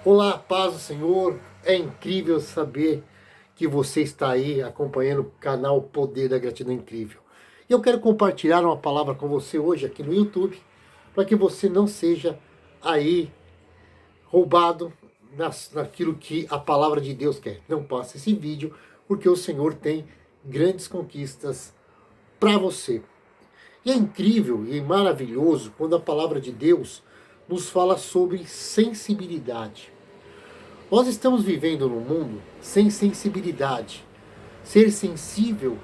Olá, paz do Senhor. É incrível saber que você está aí acompanhando o canal Poder da Gratidão Incrível. E eu quero compartilhar uma palavra com você hoje aqui no YouTube, para que você não seja aí roubado naquilo que a palavra de Deus quer. Não passe esse vídeo, porque o Senhor tem grandes conquistas para você. E é incrível e maravilhoso quando a palavra de Deus nos fala sobre sensibilidade. Nós estamos vivendo num mundo sem sensibilidade. Ser sensível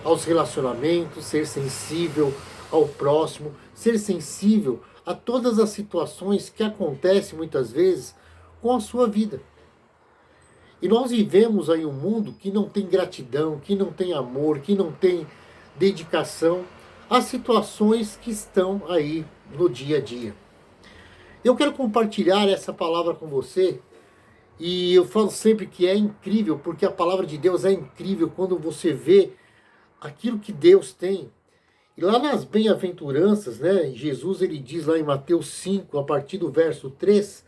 aos relacionamentos, ser sensível ao próximo, ser sensível a todas as situações que acontecem muitas vezes com a sua vida. E nós vivemos aí um mundo que não tem gratidão, que não tem amor, que não tem dedicação às situações que estão aí no dia a dia. Eu quero compartilhar essa palavra com você. E eu falo sempre que é incrível, porque a palavra de Deus é incrível quando você vê aquilo que Deus tem. E lá nas bem-aventuranças, né, Jesus ele diz lá em Mateus 5, a partir do verso 3,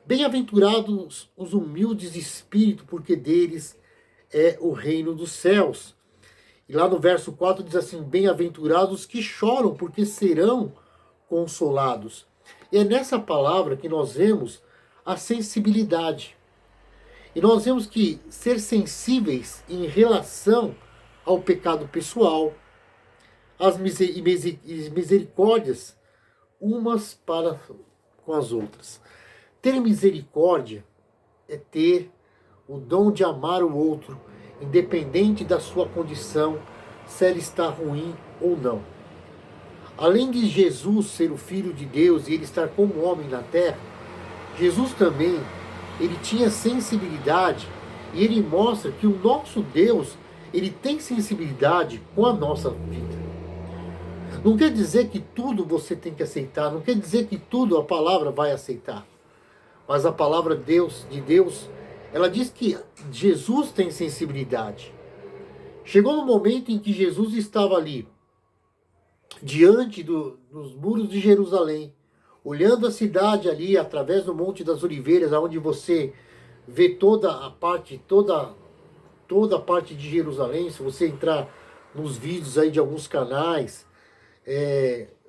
bem-aventurados os humildes de espírito, porque deles é o reino dos céus. E lá no verso 4 diz assim, bem-aventurados os que choram, porque serão consolados. E é nessa palavra que nós vemos a sensibilidade. E nós vemos que ser sensíveis em relação ao pecado pessoal, às misericórdias umas para com as outras. Ter misericórdia é ter o dom de amar o outro, independente da sua condição, se ela está ruim ou não. Além de Jesus ser o Filho de Deus e ele estar como homem na terra, Jesus também ele tinha sensibilidade e ele mostra que o nosso Deus, ele tem sensibilidade com a nossa vida. Não quer dizer que tudo você tem que aceitar, não quer dizer que tudo a palavra vai aceitar. Mas a palavra de Deus, ela diz que Jesus tem sensibilidade. Chegou no momento em que Jesus estava ali, diante dos muros de Jerusalém, olhando a cidade ali através do Monte das Oliveiras, onde você vê toda a parte de Jerusalém. Se você entrar nos vídeos aí de alguns canais,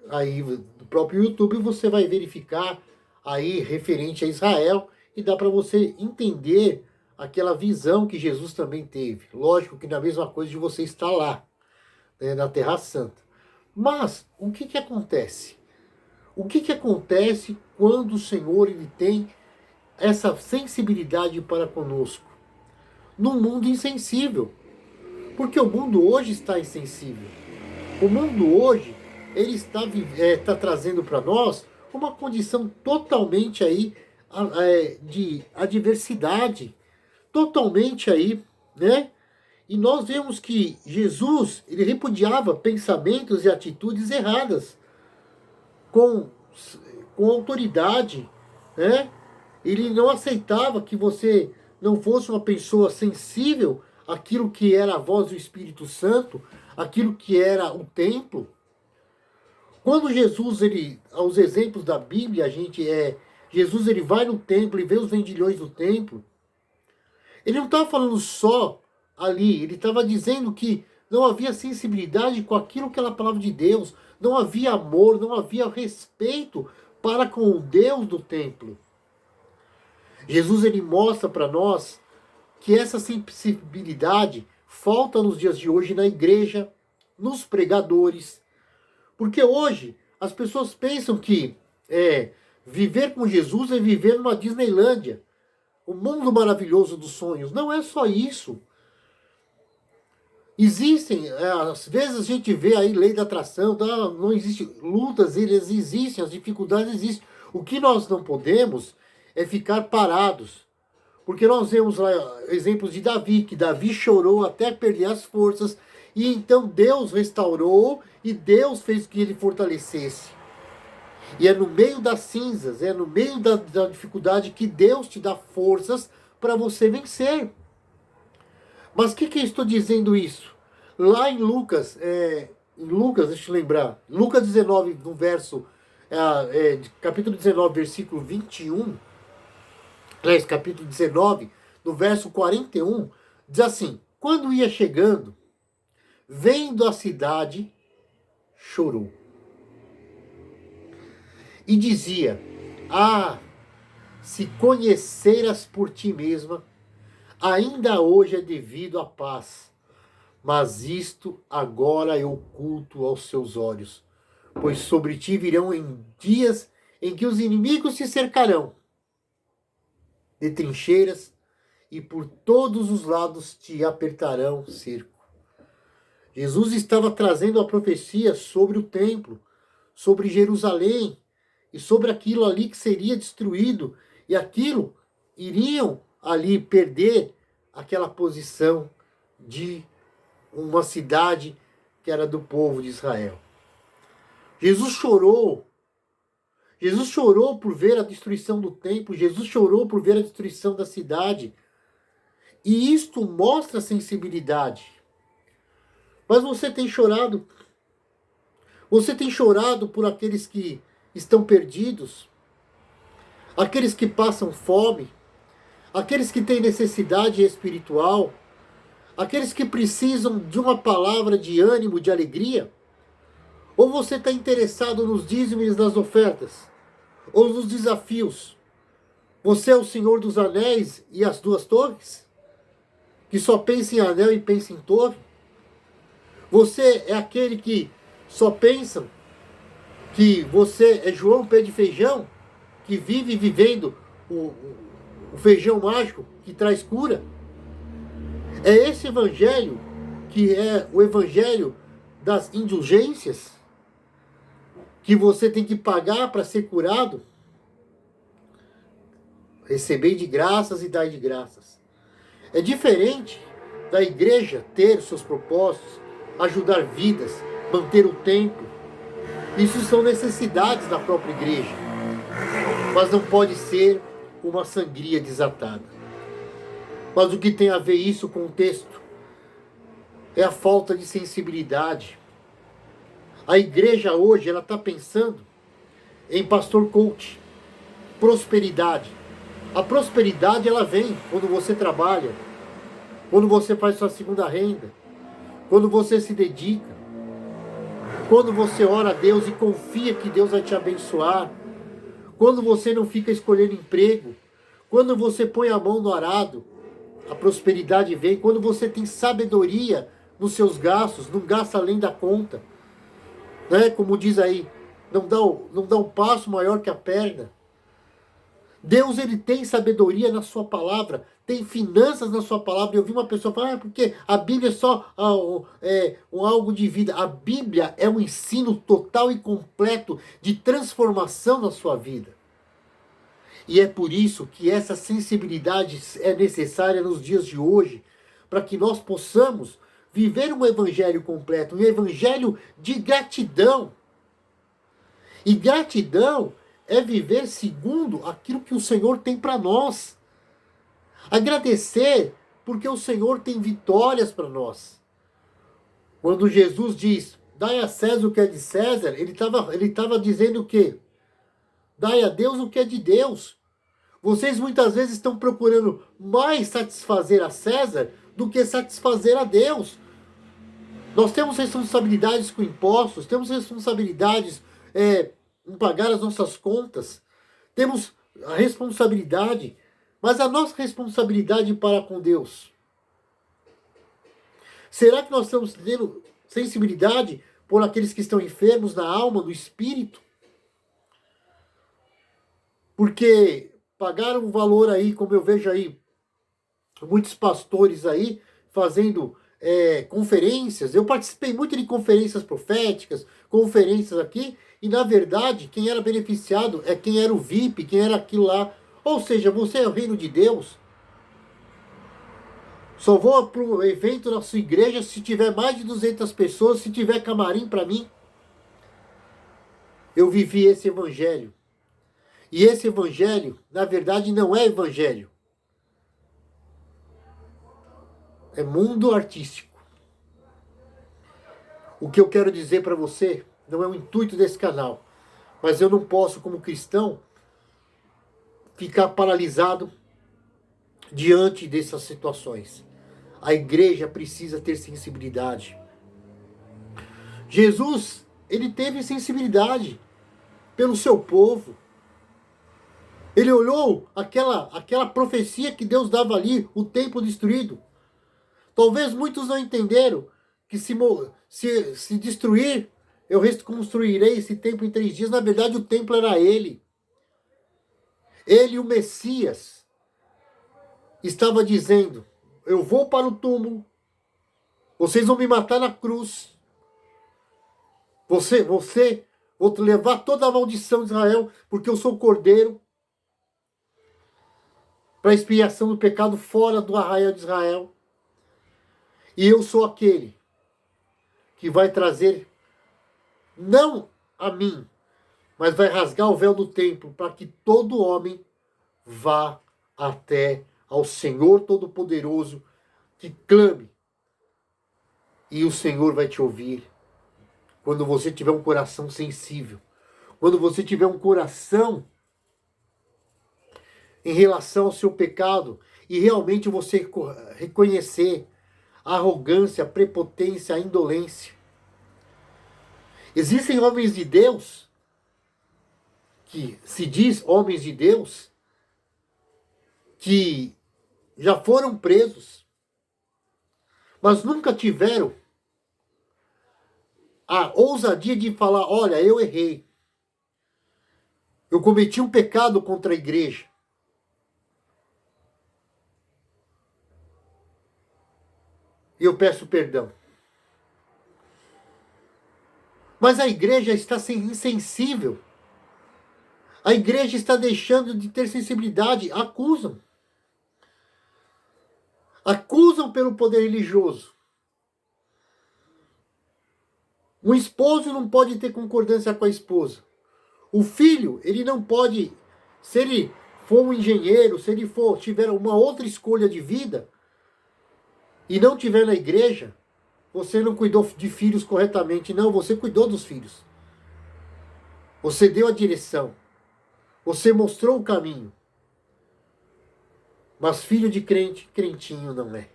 aí do próprio YouTube, você vai verificar aí referente a Israel e dá para você entender aquela visão que Jesus também teve. Lógico que não é a mesma coisa de você estar lá, né, na Terra Santa. Mas o que acontece? O que acontece quando o Senhor ele tem essa sensibilidade para conosco? Num mundo insensível. Porque o mundo hoje está insensível. O mundo hoje ele está trazendo para nós uma condição totalmente aí de adversidade. Totalmente aí, né? E nós vemos que Jesus ele repudiava pensamentos e atitudes erradas. Com, com autoridade, né? Ele não aceitava que você não fosse uma pessoa sensível àquilo que era a voz do Espírito Santo, aquilo que era o templo. Quando Jesus, aos exemplos da Bíblia, Jesus ele vai no templo e vê os vendilhões do templo. Ele não estava falando só ali, ele estava dizendo que não havia sensibilidade com aquilo que era a palavra de Deus, não havia amor, não havia respeito para com o Deus do templo. Jesus ele mostra para nós que essa sensibilidade falta nos dias de hoje na igreja, nos pregadores, porque hoje as pessoas pensam que viver com Jesus é viver numa Disneylândia, o mundo maravilhoso dos sonhos. Não é só isso. Existem, às vezes a gente vê aí lei da atração, não existe, lutas, eles existem, as dificuldades existem. O que nós não podemos é ficar parados. Porque nós vemos lá exemplos de Davi, que Davi chorou até perder as forças, e então Deus restaurou e Deus fez que ele fortalecesse. E é no meio das cinzas, é no meio da dificuldade que Deus te dá forças para você vencer. Mas o que eu estou dizendo isso? Lá em Lucas, deixa eu lembrar, Lucas 19, no verso, capítulo 19, versículo 21, aliás, capítulo 19, no verso 41, diz assim: quando ia chegando, vendo a cidade, chorou. E dizia: ah, se conheceras por ti mesma, ainda hoje é devido à paz, mas isto agora é oculto aos seus olhos, pois sobre ti virão em dias em que os inimigos te cercarão de trincheiras e por todos os lados te apertarão cerco. Jesus estava trazendo a profecia sobre o templo, sobre Jerusalém e sobre aquilo ali que seria destruído, e aquilo iriam ali perder aquela posição de uma cidade que era do povo de Israel. Jesus chorou. Jesus chorou por ver a destruição do templo. Jesus chorou por ver a destruição da cidade. E isto mostra sensibilidade. Mas você tem chorado? Você tem chorado por aqueles que estão perdidos? Aqueles que passam fome? Aqueles que têm necessidade espiritual? Aqueles que precisam de uma palavra de ânimo, de alegria? Ou você está interessado nos dízimos das ofertas? Ou nos desafios? Você é o Senhor dos Anéis e as duas torres? Que só pensa em anel e pensa em torre? Você é aquele que só pensa que você é João Pé de Feijão, que vive vivendo o feijão mágico que traz cura? É esse evangelho que é o evangelho das indulgências? Que você tem que pagar para ser curado? Recebei de graças e dai de graças. É diferente da igreja ter seus propósitos, ajudar vidas, manter o templo. Isso são necessidades da própria igreja. Mas não pode ser uma sangria desatada. Mas o que tem a ver isso com o texto? É a falta de sensibilidade. A igreja hoje, ela está pensando em pastor coach, prosperidade. A prosperidade, ela vem quando você trabalha, quando você faz sua segunda renda, quando você se dedica, quando você ora a Deus e confia que Deus vai te abençoar, quando você não fica escolhendo emprego, quando você põe a mão no arado, a prosperidade vem. Quando você tem sabedoria nos seus gastos, não gasta além da conta, né? Como diz aí, não dá um passo maior que a perna. Deus, ele tem sabedoria na sua palavra, tem finanças na sua palavra. Eu vi uma pessoa falar, porque a Bíblia é só algo de vida. A Bíblia é um ensino total e completo de transformação na sua vida. E é por isso que essa sensibilidade é necessária nos dias de hoje, para que nós possamos viver um evangelho completo, um evangelho de gratidão. E gratidão é viver segundo aquilo que o Senhor tem para nós. Agradecer porque o Senhor tem vitórias para nós. Quando Jesus diz, dai a César o que é de César, ele estava dizendo o quê? Dai a Deus o que é de Deus. Vocês muitas vezes estão procurando mais satisfazer a César do que satisfazer a Deus. Nós temos responsabilidades com impostos, temos responsabilidades em pagar as nossas contas, temos a responsabilidade, mas a nossa responsabilidade para com Deus. Será que nós estamos tendo sensibilidade por aqueles que estão enfermos na alma, no espírito? Porque pagaram um valor aí, como eu vejo aí, muitos pastores aí fazendo conferências. Eu participei muito de conferências proféticas, conferências aqui, e na verdade quem era beneficiado é quem era o VIP, quem era aquilo lá. Ou seja, você é o reino de Deus. Só vou para um evento na sua igreja se tiver mais de 200 pessoas, se tiver camarim para mim. Eu vivi esse evangelho. E esse evangelho, na verdade, não é evangelho. É mundo artístico. O que eu quero dizer para você não é o intuito desse canal. Mas eu não posso, como cristão, ficar paralisado diante dessas situações. A igreja precisa ter sensibilidade. Jesus, ele teve sensibilidade pelo seu povo. Ele olhou aquela profecia que Deus dava ali, o templo destruído. Talvez muitos não entenderam que se destruir, eu reconstruirei esse templo em 3 dias. Na verdade, o templo era ele. Ele, o Messias, estava dizendo: eu vou para o túmulo, vocês vão me matar na cruz, vou levar toda a maldição de Israel, porque eu sou o cordeiro, para expiação do pecado fora do arraial de Israel. E eu sou aquele que vai trazer, não a mim, mas vai rasgar o véu do templo, para que todo homem vá até ao Senhor Todo-Poderoso, que clame. E o Senhor vai te ouvir. Quando você tiver um coração sensível. Quando você tiver um coração em relação ao seu pecado. E realmente você reconhecer a arrogância, a prepotência, a indolência. Existem homens de Deus, que se diz homens de Deus, que já foram presos, mas nunca tiveram a ousadia de falar: olha, eu errei. Eu cometi um pecado contra a igreja. E eu peço perdão. Mas a igreja está insensível. A igreja está deixando de ter sensibilidade. Acusam. Acusam pelo poder religioso. Um esposo não pode ter concordância com a esposa. O filho, ele não pode, se ele for um engenheiro, se ele tiver uma outra escolha de vida e não tiver na igreja, você não cuidou de filhos corretamente. Não, você cuidou dos filhos. Você deu a direção. Você mostrou o caminho. Mas filho de crente, crentinho não é.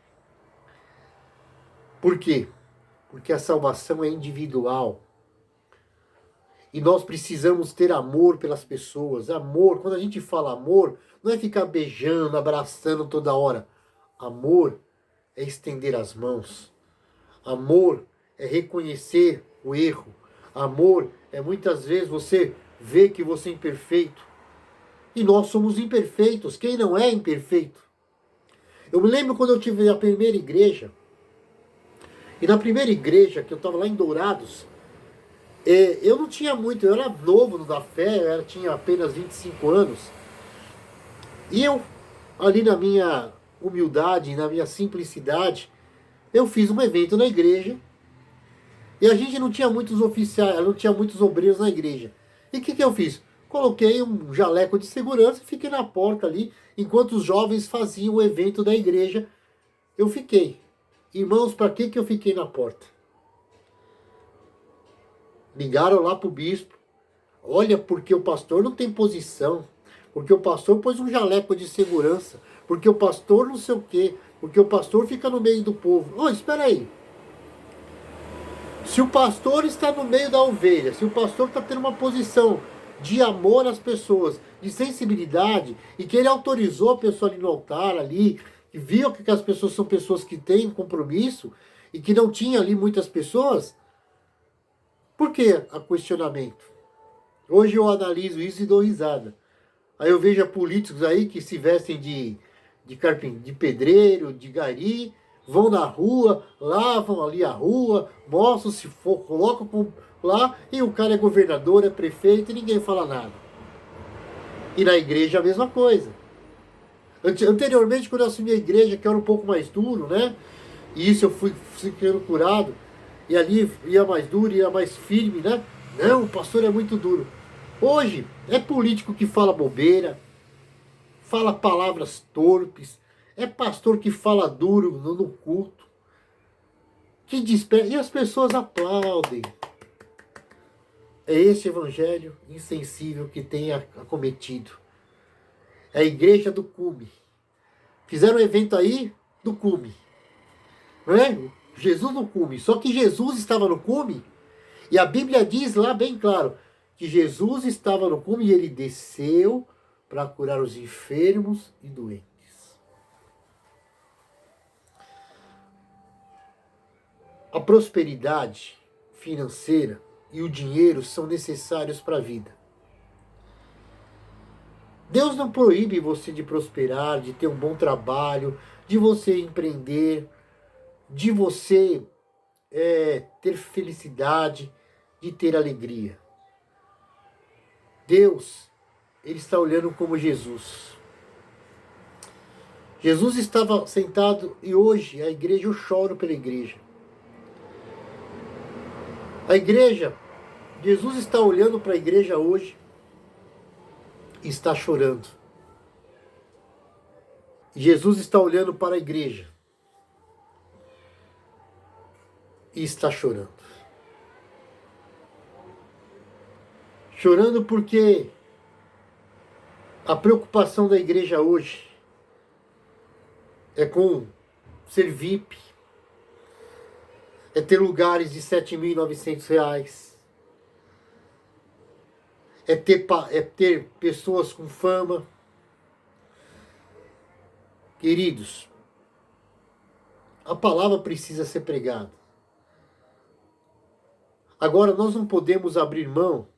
Por quê? Porque a salvação é individual. E nós precisamos ter amor pelas pessoas. Amor, quando a gente fala amor, não é ficar beijando, abraçando toda hora. Amor é estender as mãos. Amor é reconhecer o erro. Amor é muitas vezes você ver que você é imperfeito. E nós somos imperfeitos. Quem não é imperfeito? Eu me lembro quando eu tive a primeira igreja. E na primeira igreja, que eu estava lá em Dourados, eu não tinha muito, eu era novo no da fé, eu tinha apenas 25 anos. E eu, ali na minha humildade, na minha simplicidade, eu fiz um evento na igreja. E a gente não tinha muitos oficiais, não tinha muitos obreiros na igreja. E o que eu fiz? Coloquei um jaleco de segurança e fiquei na porta ali, enquanto os jovens faziam o evento da igreja. Eu fiquei. Irmãos, para que eu fiquei na porta? Ligaram lá para o bispo. Olha, porque o pastor não tem posição. Porque o pastor pôs um jaleco de segurança. Porque o pastor não sei o quê. Porque o pastor fica no meio do povo. Oh, espera aí. Se o pastor está no meio da ovelha, se o pastor está tendo uma posição de amor às pessoas, de sensibilidade, e que ele autorizou a pessoa ali no altar, ali, e viu que as pessoas são pessoas que têm compromisso, e que não tinha ali muitas pessoas, por que a questionamento? Hoje eu analiso isso e dou risada. Aí eu vejo políticos aí que se vestem de pedreiro, de gari, vão na rua, lavam ali a rua, mostram se for, colocam lá, e o cara é governador, é prefeito, e ninguém fala nada. E na igreja a mesma coisa. Anteriormente, quando eu assumi a igreja, que era um pouco mais duro, né? E isso eu fui ficando curado, e ali ia mais duro, ia mais firme, né? Não, o pastor é muito duro. Hoje, é político que fala bobeira, fala palavras torpes, é pastor que fala duro no culto, que desperta, e as pessoas aplaudem. É esse evangelho insensível que tem acometido. É a igreja do cume. Fizeram um evento aí do cume, não é? Jesus no cume. Só que Jesus estava no cume, e a Bíblia diz lá bem claro que Jesus estava no cume e ele desceu para curar os enfermos e doentes. A prosperidade financeira e o dinheiro são necessários para a vida. Deus não proíbe você de prosperar, de ter um bom trabalho, de você empreender, de você ter felicidade, de ter alegria. Deus, ele está olhando como Jesus. Jesus estava sentado e hoje a igreja, eu choro pela igreja. A igreja, Jesus está olhando para a igreja hoje e está chorando. Jesus está olhando para a igreja e está chorando. Chorando porque a preocupação da igreja hoje é com ser VIP, é ter lugares de R$ 7.900, é ter pessoas com fama. Queridos, a palavra precisa ser pregada. Agora, nós não podemos abrir mão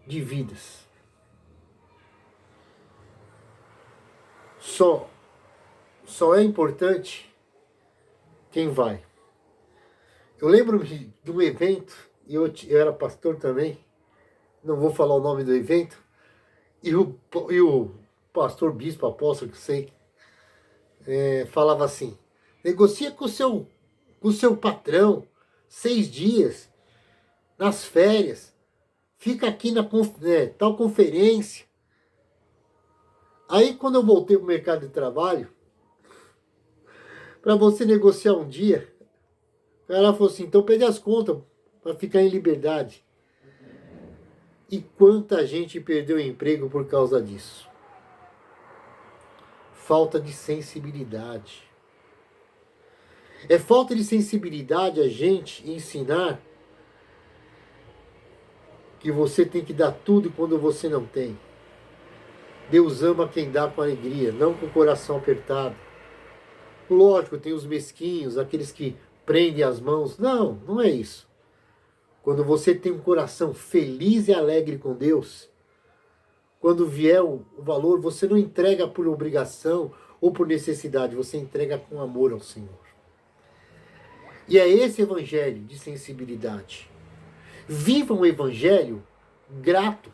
de vidas. Só é importante quem vai. Eu lembro de um evento, e eu era pastor também, não vou falar o nome do evento, e o pastor, bispo, apóstolo, que sei, falava assim: negocia com o seu patrão 6 dias, nas férias, fica aqui na tal conferência. Aí quando eu voltei para o mercado de trabalho, para você negociar um dia, o cara falou assim: então pede as contas para ficar em liberdade. E quanta gente perdeu o emprego por causa disso? Falta de sensibilidade. É falta de sensibilidade a gente ensinar que você tem que dar tudo quando você não tem. Deus ama quem dá com alegria, não com o coração apertado. Lógico, tem os mesquinhos, aqueles que prendem as mãos. Não, não é isso. Quando você tem um coração feliz e alegre com Deus, quando vier o valor, você não entrega por obrigação ou por necessidade, você entrega com amor ao Senhor. E é esse evangelho de sensibilidade. Viva um evangelho grato.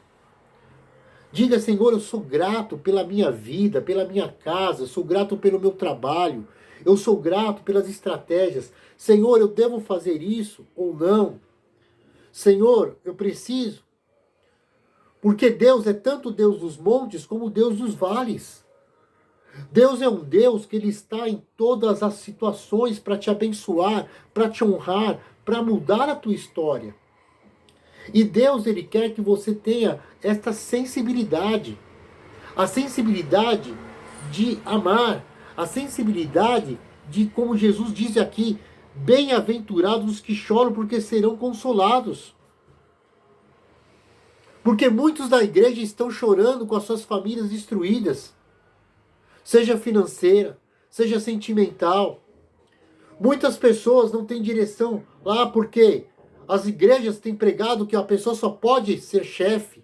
Diga: Senhor, eu sou grato pela minha vida, pela minha casa, eu sou grato pelo meu trabalho, eu sou grato pelas estratégias. Senhor, eu devo fazer isso ou não? Senhor, eu preciso. Porque Deus é tanto Deus dos montes como Deus dos vales. Deus é um Deus que Ele está em todas as situações para te abençoar, para te honrar, para mudar a tua história. E Deus, Ele quer que você tenha esta sensibilidade. A sensibilidade de amar. A sensibilidade de, como Jesus diz aqui, bem-aventurados os que choram porque serão consolados. Porque muitos da igreja estão chorando com as suas famílias destruídas. Seja financeira, seja sentimental. Muitas pessoas não têm direção lá porque as igrejas têm pregado que a pessoa só pode ser chefe.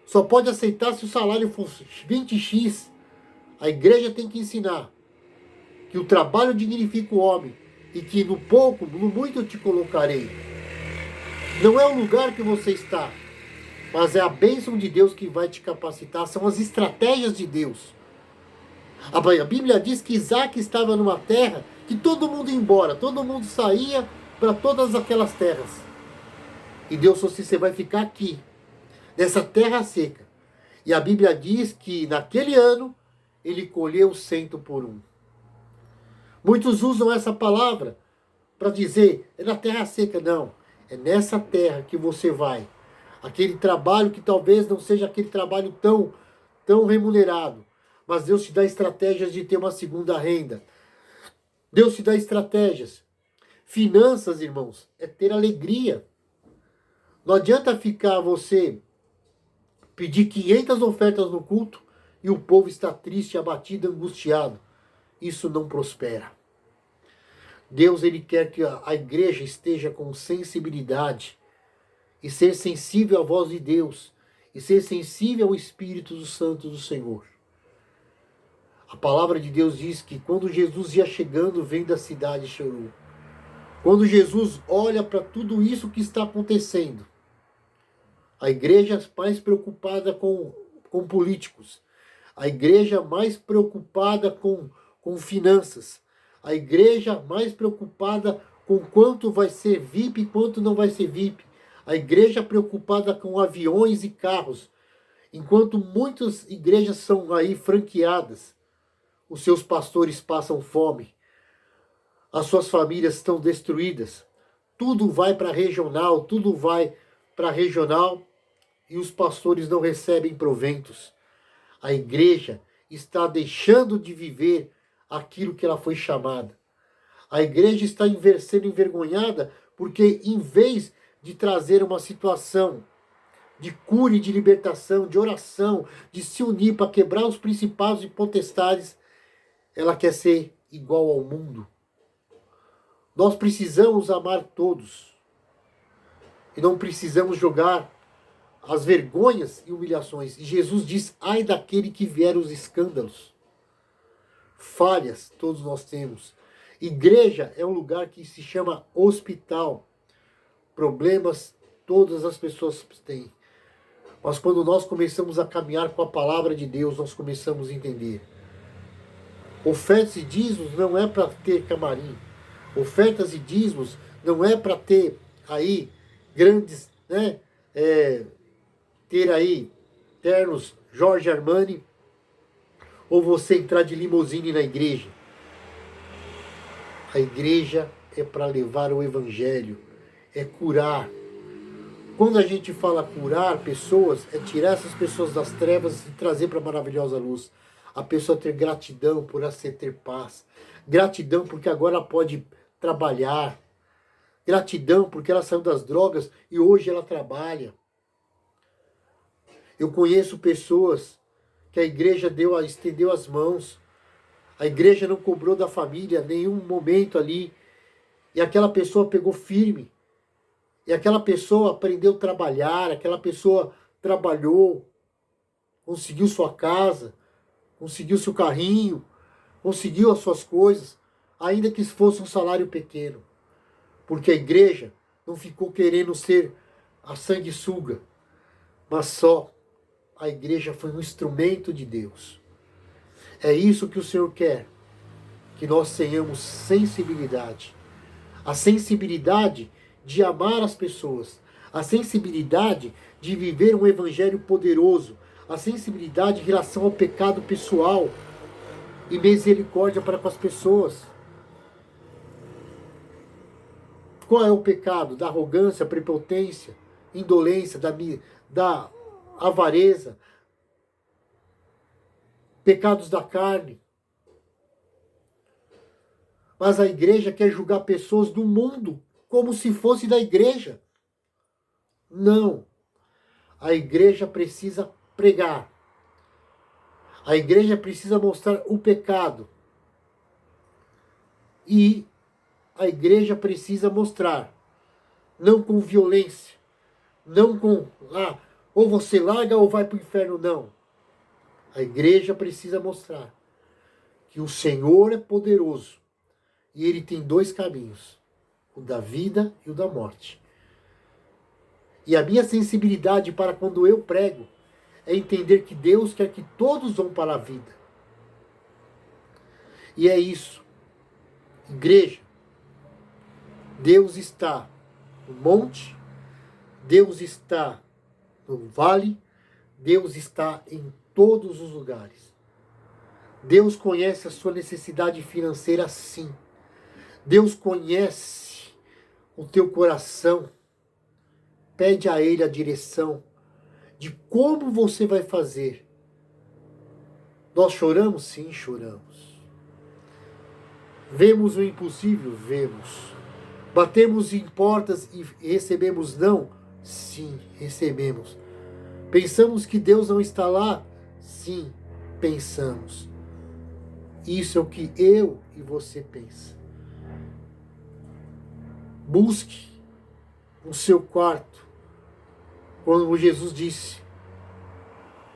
Só pode aceitar se o salário for 20x. A igreja tem que ensinar que o trabalho dignifica o homem e que no pouco, no muito eu te colocarei. Não é o lugar que você está, mas é a bênção de Deus que vai te capacitar. São as estratégias de Deus. A Bíblia diz que Isaac estava numa terra que todo mundo ia embora, todo mundo saía para todas aquelas terras. E Deus falou assim: você vai ficar aqui, nessa terra seca. E a Bíblia diz que naquele ano ele colheu 100%. Muitos usam essa palavra para dizer, é na terra seca. Não, é nessa terra que você vai. Aquele trabalho que talvez não seja aquele trabalho tão tão remunerado, mas Deus te dá estratégias de ter uma segunda renda. Deus te dá estratégias. Finanças, irmãos, é ter alegria. Não adianta ficar você pedir 500 ofertas no culto e o povo está triste, abatido, angustiado. Isso não prospera. Deus, ele quer que a igreja esteja com sensibilidade e ser sensível à voz de Deus e ser sensível ao Espírito Santo do Senhor. A palavra de Deus diz que quando Jesus ia chegando, vem da cidade chorou. Quando Jesus olha para tudo isso que está acontecendo, a igreja mais preocupada com políticos, a igreja mais preocupada com finanças, a igreja mais preocupada com quanto vai ser VIP e quanto não vai ser VIP, a igreja preocupada com aviões e carros, enquanto muitas igrejas são aí franqueadas, os seus pastores passam fome, as suas famílias estão destruídas, tudo vai para regional, tudo vai para regional e os pastores não recebem proventos. A igreja está deixando de viver aquilo que ela foi chamada. A igreja está sendo envergonhada porque, em vez de trazer uma situação de cura e de libertação, de oração, de se unir para quebrar os principados e potestades, ela quer ser igual ao mundo. Nós precisamos amar todos. E não precisamos jogar as vergonhas e humilhações. E Jesus diz, ai daquele que vier os escândalos. Falhas todos nós temos. Igreja é um lugar que se chama hospital. Problemas todas as pessoas têm. Mas quando nós começamos a caminhar com a palavra de Deus, nós começamos a entender. Ofertas e dízimos não é para ter camarim. Ofertas e dízimos não é para ter aí grandes, né? Ter aí ternos Jorge Armani ou você entrar de limusine na igreja. A igreja é para levar o evangelho, é curar. Quando a gente fala curar pessoas, é tirar essas pessoas das trevas e trazer para a maravilhosa luz. A pessoa ter gratidão por ela ter paz. Gratidão porque agora ela pode trabalhar. Gratidão porque ela saiu das drogas e hoje ela trabalha. Eu conheço pessoas que a igreja estendeu as mãos. A igreja não cobrou da família nenhum momento ali. E aquela pessoa pegou firme. E aquela pessoa aprendeu a trabalhar. Aquela pessoa trabalhou. Conseguiu sua casa. Conseguiu seu carrinho. Conseguiu as suas coisas. Ainda que fosse um salário pequeno. Porque a igreja não ficou querendo ser a sanguessuga. Mas só a igreja foi um instrumento de Deus. É isso que o Senhor quer. Que nós tenhamos sensibilidade. A sensibilidade de amar as pessoas. A sensibilidade de viver um evangelho poderoso. A sensibilidade em relação ao pecado pessoal. E misericórdia para com as pessoas. Qual é o pecado? Da arrogância, prepotência, indolência, da avareza, pecados da carne. Mas a igreja quer julgar pessoas do mundo como se fosse da igreja. Não. A igreja precisa pregar. A igreja precisa mostrar o pecado. E a igreja precisa mostrar, não com violência, não com, ou você larga ou vai para o inferno, não. A igreja precisa mostrar que o Senhor é poderoso e Ele tem dois caminhos, o da vida e o da morte. E a minha sensibilidade para quando eu prego é entender que Deus quer que todos vão para a vida. E é isso. Igreja, Deus está no monte, Deus está no vale, Deus está em todos os lugares. Deus conhece a sua necessidade financeira, sim. Deus conhece o teu coração. Pede a Ele a direção de como você vai fazer Nós choramos? Sim, choramos. Vemos o impossível? Vemos. Batemos em portas e recebemos não? Sim, recebemos. Pensamos que Deus não está lá? Sim, pensamos. Isso é o que eu e você pensa. Busque o seu quarto. Quando Jesus disse,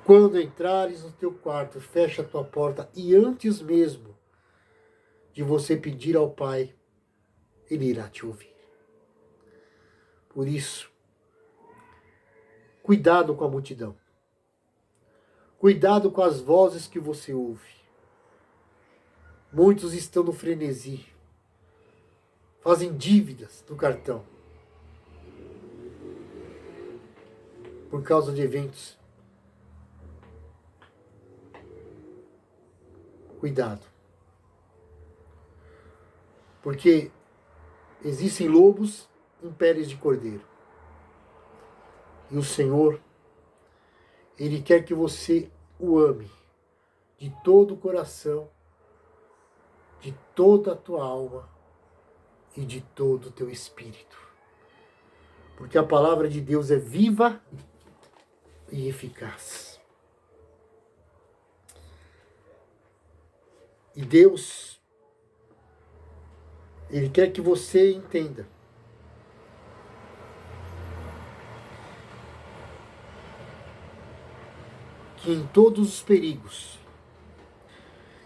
quando entrares no teu quarto, fecha a tua porta e antes mesmo de você pedir ao Pai, Ele irá te ouvir. Por isso, cuidado com a multidão. Cuidado com as vozes que você ouve. Muitos estão no frenesi. Fazem dívidas no cartão. Por causa de eventos. Cuidado. Porque existem lobos em peles de cordeiro. E o Senhor, Ele quer que você o ame de todo o coração, de toda a tua alma e de todo o teu espírito. Porque a palavra de Deus é viva e eficaz. E Deus, Ele quer que você entenda que em todos os perigos,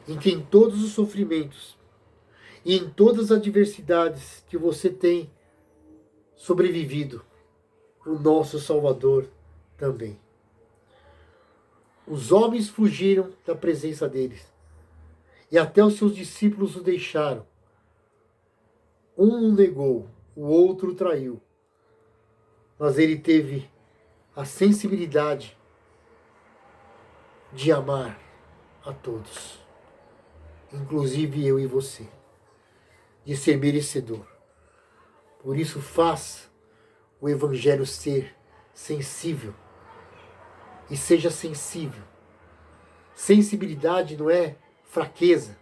em todos os sofrimentos e em todas as adversidades que você tem sobrevivido, o nosso Salvador também. Os homens fugiram da presença deles e até os seus discípulos o deixaram. Um o negou, o outro o traiu, mas ele teve a sensibilidade de amar a todos, inclusive eu e você, de ser merecedor. Por isso, faça o Evangelho ser sensível e seja sensível. Sensibilidade não é fraqueza.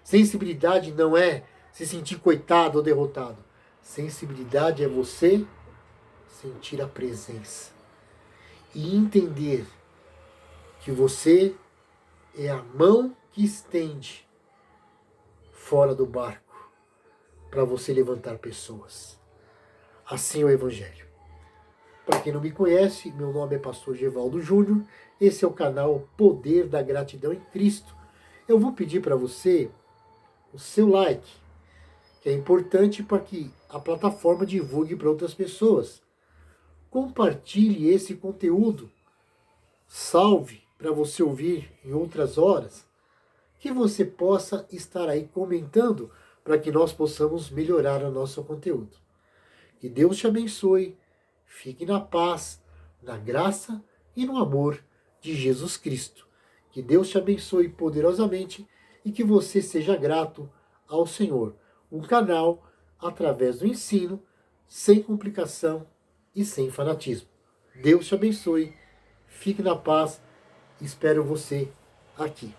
Sensibilidade não é se sentir coitado ou derrotado. Sensibilidade é você sentir a presença e entender que você é a mão que estende fora do barco para você levantar pessoas. Assim é o Evangelho. Para quem não me conhece, meu nome é Pastor Gevaldo Júnior. Esse é o canal Poder da Gratidão em Cristo. Eu vou pedir para você o seu like, que é importante para que a plataforma divulgue para outras pessoas. Compartilhe esse conteúdo. Salve para você ouvir em outras horas, que você possa estar aí comentando para que nós possamos melhorar o nosso conteúdo. Que Deus te abençoe, fique na paz, na graça e no amor de Jesus Cristo. Que Deus te abençoe poderosamente e que você seja grato ao Senhor. Um canal através do ensino, sem complicação e sem fanatismo. Deus te abençoe, fique na paz. Espero você aqui.